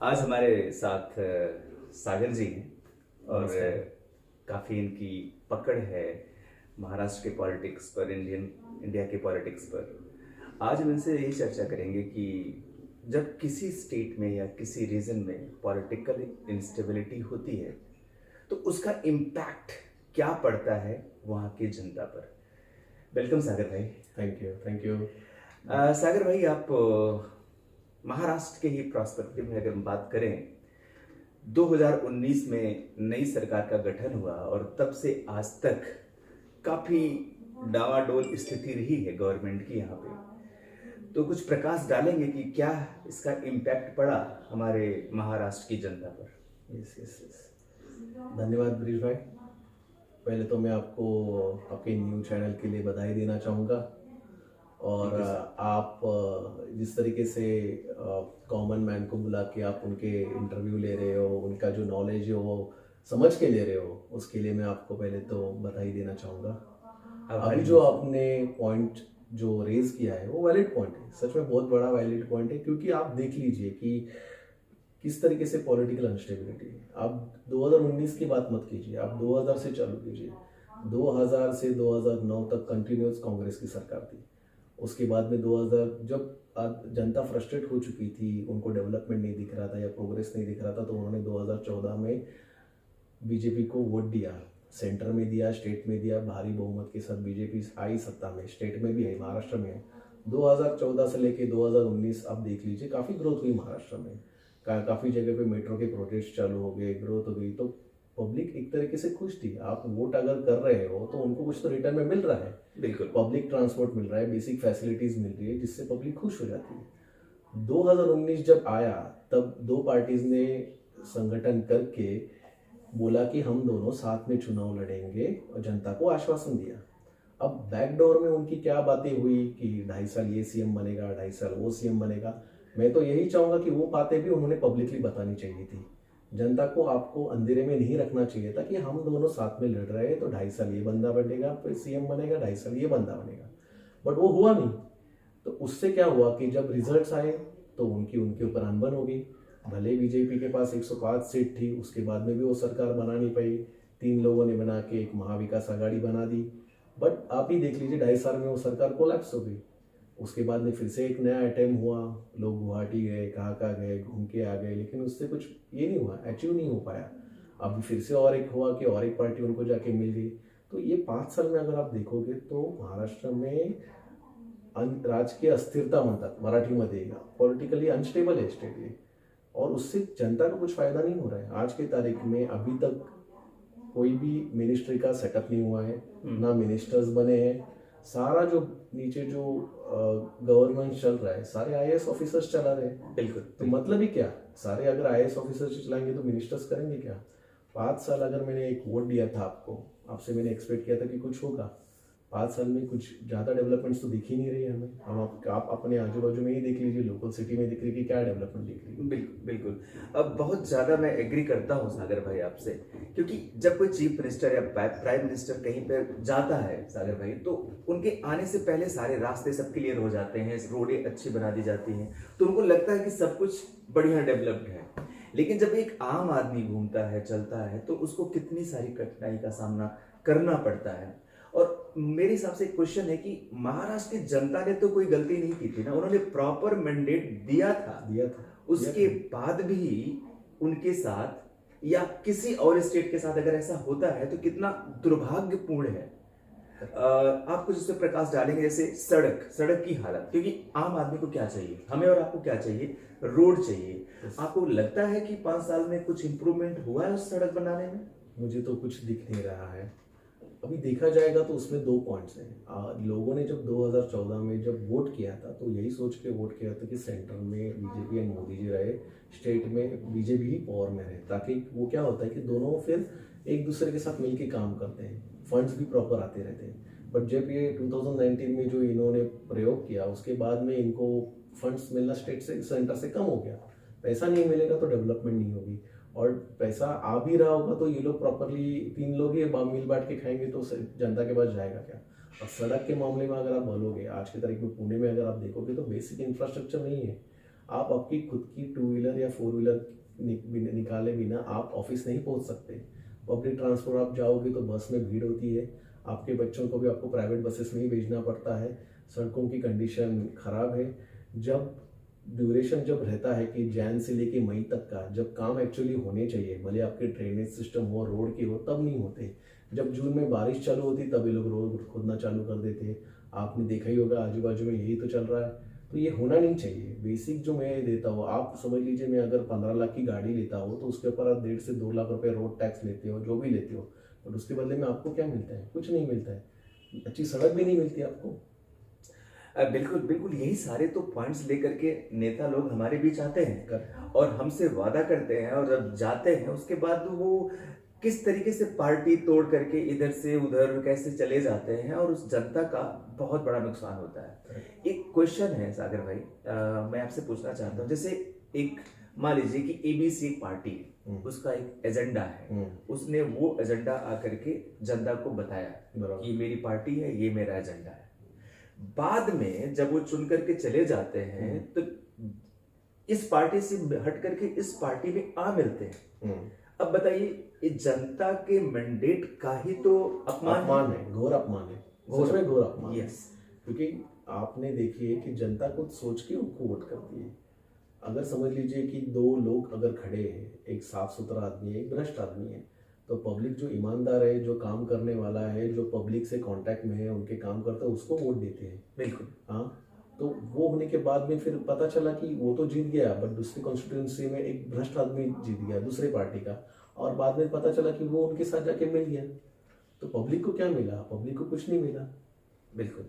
आज हमारे साथ सागर जी हैं और काफ़ी इनकी पकड़ है महाराष्ट्र के पॉलिटिक्स पर, इंडिया के पॉलिटिक्स पर। आज हम इनसे यही चर्चा करेंगे कि जब किसी स्टेट में या किसी रीजन में पॉलिटिकल इंस्टेबिलिटी होती है तो उसका इम्पैक्ट क्या पड़ता है वहाँ की जनता पर। वेलकम सागर भाई। Thank you. सागर भाई, आप महाराष्ट्र के ही प्रॉस्पेक्टिव में अगर हम बात करें, 2019 में नई सरकार का गठन हुआ और तब से आज तक काफ़ी डावाडोल स्थिति रही है गवर्नमेंट की यहाँ पे। तो कुछ प्रकाश डालेंगे कि क्या इसका इम्पैक्ट पड़ा हमारे महाराष्ट्र की जनता पर। यस। धन्यवाद ब्रिज भाई। पहले तो मैं आपको आपके न्यू चैनल के लिए बधाई देना चाहूँगा और आप जिस तरीके से कॉमन मैन को बुला के आप उनके इंटरव्यू ले रहे हो, उनका जो नॉलेज है वो समझ के ले रहे हो, उसके लिए मैं आपको पहले तो बधाई देना चाहूँगा। अभी जो आपने पॉइंट जो रेज किया है वो वैलिड पॉइंट है, सच में बहुत बड़ा वैलिड पॉइंट है। क्योंकि आप देख लीजिए कि किस तरीके से पॉलिटिकल अनस्टेबिलिटी है। आप 2019 की बात मत कीजिए, आप 2000 से चालू कीजिए। 2000 से 2009 तक कंटिन्यूस कांग्रेस की सरकार थी। उसके बाद में 2000 जब जनता फ्रस्ट्रेट हो चुकी थी, उनको डेवलपमेंट नहीं दिख रहा था या प्रोग्रेस नहीं दिख रहा था, तो उन्होंने 2014 में बीजेपी को वोट दिया, सेंटर में दिया, स्टेट में दिया। भारी बहुमत के साथ बीजेपी आई सत्ता में, स्टेट में भी आई, महाराष्ट्र में है। 2014 से लेके 2019 आप देख लीजिए, काफ़ी ग्रोथ हुई महाराष्ट्र में। काफ़ी जगह पे मेट्रो के प्रोजेक्ट्स चालू हो गए, ग्रोथ हो गई। तो पब्लिक एक तरीके से खुश थी। आप वोट अगर कर रहे हो तो उनको कुछ तो रिटर्न में मिल रहा है। बिल्कुल, पब्लिक ट्रांसपोर्ट मिल रहा है, बेसिक फैसिलिटीज मिल रही है, जिससे पब्लिक खुश हो जाती है। 2019 जब आया तब दो पार्टीज ने संगठन करके बोला कि हम दोनों साथ में चुनाव लड़ेंगे और जनता को आश्वासन दिया। अब बैकडोर में उनकी क्या बातें हुई कि 2.5 साल ये सीएम बनेगा, 2.5 साल वो सीएम बनेगा। मैं तो यही चाहूंगा कि वो बातें भी उन्होंने पब्लिकली बतानी चाहिए थी। जनता को आपको अंधेरे में नहीं रखना चाहिए था कि हम दोनों साथ में लड़ रहे हैं तो 2.5 साल ये बंदा बनेगा, फिर सीएम बनेगा, 2.5 साल ये बंदा बनेगा। बट वो हुआ नहीं। तो उससे क्या हुआ कि जब रिजल्ट्स आए तो उनके ऊपर अनबन हो गई। भले बीजेपी के पास 105 सीट थी, उसके बाद में भी वो सरकार बना नहीं पाई। 3 लोगों ने बना के एक महाविकास आघाड़ी बना दी। बट आप ही देख लीजिए, 2.5 साल में वो सरकार कोलैप्स हो गई। उसके बाद में फिर से एक नया अटेम्प्ट हुआ, लोग गुवाहाटी गए, कहाँ गए, घूम के आ गए, लेकिन उससे कुछ ये नहीं हुआ, अचीव नहीं हो पाया। अभी फिर से और एक हुआ कि और एक पार्टी उनको जाके मिल गई। तो ये 5 साल में अगर आप देखोगे तो महाराष्ट्र में राजकीय अस्थिरता म्हणतात मराठीमध्ये, पॉलिटिकली अनस्टेबल है स्टेट ये, और उससे जनता को कुछ फायदा नहीं हो रहा है। आज के तारीख में अभी तक कोई भी मिनिस्ट्री का सेटअप नहीं हुआ है, ना मिनिस्टर्स बने हैं। सारा जो नीचे जो गवर्नमेंट चल रहा है, सारे आईएएस ऑफिसर्स चला रहे हैं। बिल्कुल। तो मतलब ही क्या, सारे अगर आईएएस ऑफिसर्स चलाएंगे तो मिनिस्टर्स करेंगे क्या? 5 साल अगर मैंने एक वोट दिया था आपको, आपसे मैंने एक्सपेक्ट किया था कि कुछ होगा। 5 साल में कुछ ज़्यादा डेवलपमेंट्स तो दिख ही नहीं रही है हमें। हम आप अपने आजू बाजू में ही देख लीजिए, लोकल सिटी में दिख रही है कि क्या डेवलपमेंट दिख रही है। बिल्कुल। अब बहुत ज़्यादा मैं एग्री करता हूँ सागर भाई आपसे, क्योंकि जब कोई चीफ मिनिस्टर या प्राइम मिनिस्टर कहीं पर जाता है सागर भाई, तो उनके आने से पहले सारे रास्ते सब क्लियर हो जाते हैं, रोडें अच्छी बना दी जाती हैं, तो उनको लगता है कि सब कुछ बढ़िया डेवलप्ड है। लेकिन जब एक आम आदमी घूमता है, चलता है, तो उसको कितनी सारी कठिनाई का सामना करना पड़ता है। और मेरे हिसाब से क्वेश्चन है कि महाराष्ट्र की जनता ने तो कोई गलती नहीं की थी ना, उन्होंने प्रॉपर मैंडेट दिया था। उसके बाद भी उनके साथ या किसी और स्टेट के साथ अगर ऐसा होता है तो कितना दुर्भाग्यपूर्ण है। आप कुछ इस पर प्रकाश डालेंगे, जैसे सड़क की हालत, क्योंकि आम आदमी को क्या चाहिए, हमें और आपको क्या चाहिए, रोड चाहिए। आपको लगता है कि 5 साल में कुछ इंप्रूवमेंट हुआ है उस सड़क बनाने में? मुझे तो कुछ दिख नहीं रहा है। अभी देखा जाएगा तो उसमें 2 पॉइंट्स हैं। लोगों ने जब 2014 में जब वोट किया था तो यही सोच के वोट किया था कि सेंटर में बीजेपी एंड मोदी जी रहे, स्टेट में बीजेपी ही पावर में रहे, ताकि वो क्या होता है कि दोनों फिर एक दूसरे के साथ मिलकर काम करते हैं, फंड्स भी प्रॉपर आते रहते हैं। बट जब ये 2019 में जो इन्होंने प्रयोग किया, उसके बाद में इनको फंड्स मिलना स्टेट से, सेंटर से कम हो गया। पैसा नहीं मिलेगा तो डेवलपमेंट नहीं होगी, और पैसा आ भी रहा होगा तो ये लोग प्रॉपरली 3 लोग ही मिल बांट के खाएंगे तो जनता के पास जाएगा क्या? और सड़क के मामले में अगर आप बोलोगे, आज की तारीख में पुणे में अगर आप देखोगे तो बेसिक इंफ्रास्ट्रक्चर नहीं है। आप आपकी खुद की 2 व्हीलर या 4 व्हीलर निकाले बिना आप ऑफिस नहीं पहुंच सकते। पब्लिक ट्रांसपोर्ट आप जाओगे तो बस में भीड़ होती है, आपके बच्चों को भी आपको प्राइवेट बसेस में ही भेजना पड़ता है, सड़कों की कंडीशन खराब है। जब ड्यूरेशन जब रहता है कि जैन से लेके मई तक का, जब काम एक्चुअली होने चाहिए, भले आपके ड्रेनेज सिस्टम हो, रोड के हो, तब नहीं होते। जब जून में बारिश चालू होती तब ये लोग रोड खोदना चालू कर देते। आपने देखा ही होगा आजू बाजू में यही तो चल रहा है। तो ये होना नहीं चाहिए। बेसिक जो मैं देता हूँ, आप समझ लीजिए मैं अगर 15 लाख की गाड़ी लेता हूँ तो उसके ऊपर आप 1.5 से 2 लाख रुपए रोड टैक्स लेते हो, जो भी लेते हो, बट उसके बदले में आपको क्या मिलता है? कुछ नहीं मिलता है। अच्छी सड़क भी नहीं मिलती आपको। बिल्कुल बिल्कुल, यही सारे तो पॉइंट्स लेकर के नेता लोग हमारे बीच आते हैं और हमसे वादा करते हैं, और जब जाते हैं उसके बाद वो किस तरीके से पार्टी तोड़ करके इधर से उधर कैसे चले जाते हैं, और उस जनता का बहुत बड़ा नुकसान होता है। एक क्वेश्चन है सागर भाई, मैं आपसे पूछना चाहता हूँ, जैसे एक मान लीजिए कि एबीसी एक पार्टी है, उसका एक एजेंडा है, उसने वो एजेंडा आकर के जनता को बताया कि मेरी पार्टी है, ये मेरा एजेंडा है। बाद में जब वो चुन करके चले जाते हैं तो इस पार्टी से हट करके इस पार्टी में आ मिलते हैं। अब बताइए, ये जनता के मैंडेट का ही तो अपमान है, घोर अपमान है, घोर में घोर अपमान है। यस, क्योंकि आपने देखिए कि जनता कुछ सोच के उनको वोट करती है। अगर समझ लीजिए कि 2 लोग अगर खड़े हैं, एक साफ सुथरा आदमी है, एक भ्रष्ट आदमी है, तो पब्लिक जो ईमानदार है, जो काम करने वाला है, जो पब्लिक से कांटेक्ट में है, उनके काम करता है, उसको वोट देते हैं। बिल्कुल। हाँ, तो वो होने के बाद में फिर पता चला कि वो तो जीत गया, बट दूसरी कॉन्स्टिट्यूंसी में एक भ्रष्ट आदमी जीत गया दूसरे पार्टी का, और बाद में पता चला कि वो उनके साथ जाके मिल गया। तो पब्लिक को क्या मिला? पब्लिक को कुछ नहीं मिला। बिल्कुल।